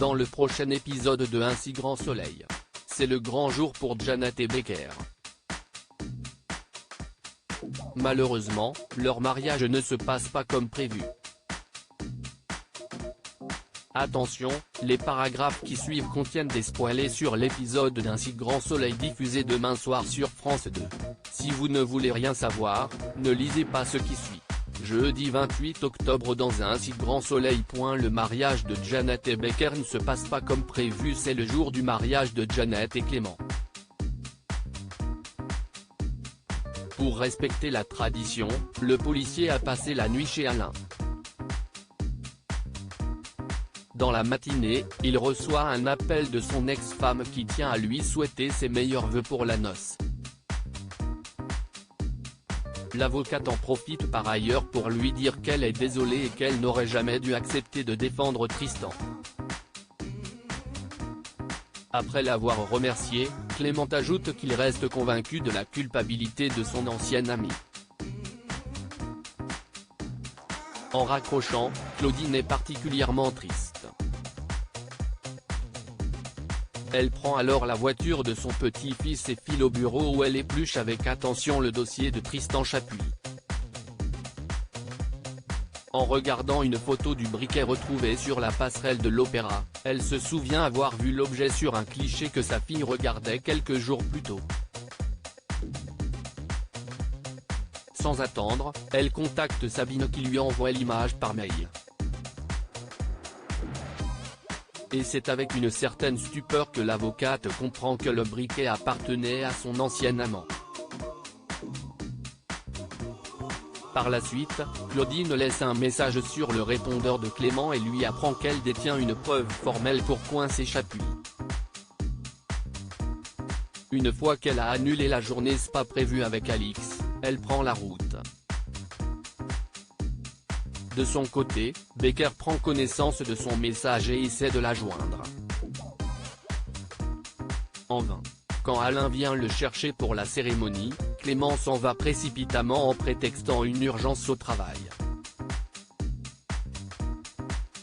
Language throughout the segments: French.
Dans le prochain épisode de Un si grand soleil, c'est le grand jour pour Janet et Becker. Malheureusement, leur mariage ne se passe pas comme prévu. Attention, les paragraphes qui suivent contiennent des spoilers sur l'épisode d'Un si grand soleil diffusé demain soir sur France 2. Si vous ne voulez rien savoir, ne lisez pas ce qui suit. Jeudi 28 octobre dans Un si grand soleil. Le mariage de Janet et Becker ne se passe pas comme prévu. C'est le jour du mariage de Janet et Clément. Pour respecter la tradition, le policier a passé la nuit chez Alain. Dans la matinée, il reçoit un appel de son ex-femme qui tient à lui souhaiter ses meilleurs vœux pour la noce. L'avocate en profite par ailleurs pour lui dire qu'elle est désolée et qu'elle n'aurait jamais dû accepter de défendre Tristan. Après l'avoir remercié, Clément ajoute qu'il reste convaincu de la culpabilité de son ancien ami. En raccrochant, Claudine est particulièrement triste. Elle prend alors la voiture de son petit-fils et file au bureau où elle épluche avec attention le dossier de Tristan Chapuis. En regardant une photo du briquet retrouvé sur la passerelle de l'Opéra, elle se souvient avoir vu l'objet sur un cliché que sa fille regardait quelques jours plus tôt. Sans attendre, elle contacte Sabine qui lui envoie l'image par mail. Et c'est avec une certaine stupeur que l'avocate comprend que le briquet appartenait à son ancien amant. Par la suite, Claudine laisse un message sur le répondeur de Clément et lui apprend qu'elle détient une preuve formelle pour coincer Chapuis. Une fois qu'elle a annulé la journée spa prévue avec Alix, elle prend la route. De son côté, Becker prend connaissance de son message et essaie de la joindre. En vain. Quand Alain vient le chercher pour la cérémonie, Clément s'en va précipitamment en prétextant une urgence au travail.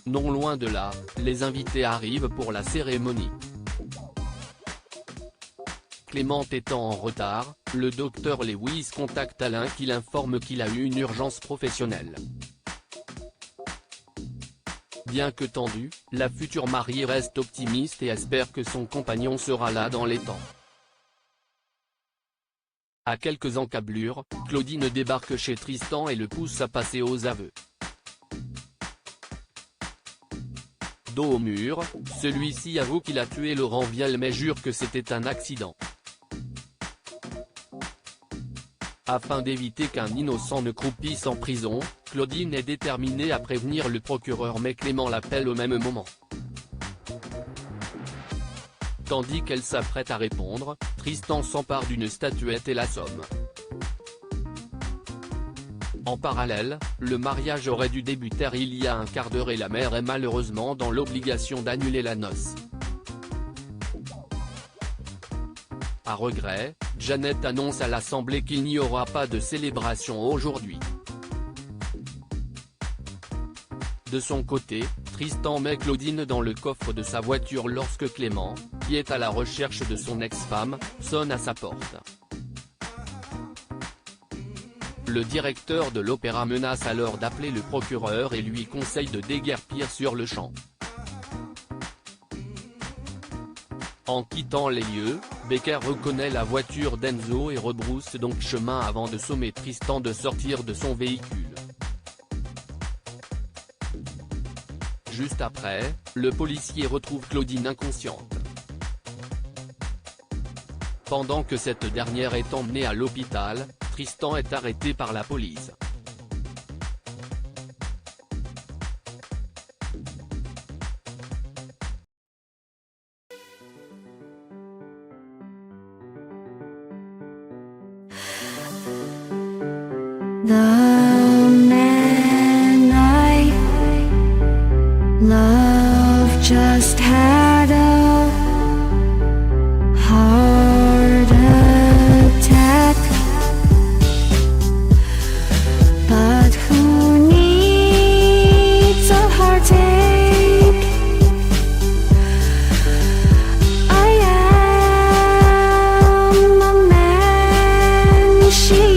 Non loin de là, les invités arrivent pour la cérémonie. Clément étant en retard, le docteur Lewis contacte Alain qui l'informe qu'il a eu une urgence professionnelle. Bien que tendue, la future mariée reste optimiste et espère que son compagnon sera là dans les temps. À quelques encablures, Claudine débarque chez Tristan et le pousse à passer aux aveux. Dos au mur, celui-ci avoue qu'il a tué Laurent Viel mais jure que c'était un accident. Afin d'éviter qu'un innocent ne croupisse en prison, Claudine est déterminée à prévenir le procureur mais Clément l'appelle au même moment. Tandis qu'elle s'apprête à répondre, Tristan s'empare d'une statuette et l'assomme. En parallèle, le mariage aurait dû débuter il y a un quart d'heure et la mère est malheureusement dans l'obligation d'annuler la noce. À regret, Janet annonce à l'Assemblée qu'il n'y aura pas de célébration aujourd'hui. De son côté, Tristan met Claudine dans le coffre de sa voiture lorsque Clément, qui est à la recherche de son ex-femme, sonne à sa porte. Le directeur de l'Opéra menace alors d'appeler le procureur et lui conseille de déguerpir sur le champ. En quittant les lieux, Becker reconnaît la voiture d'Enzo et rebrousse donc chemin avant de sommer Tristan de sortir de son véhicule. Juste après, le policier retrouve Claudine inconsciente. Pendant que cette dernière est emmenée à l'hôpital, Tristan est arrêté par la police. The man I love just had a heart attack, but who needs a heartache she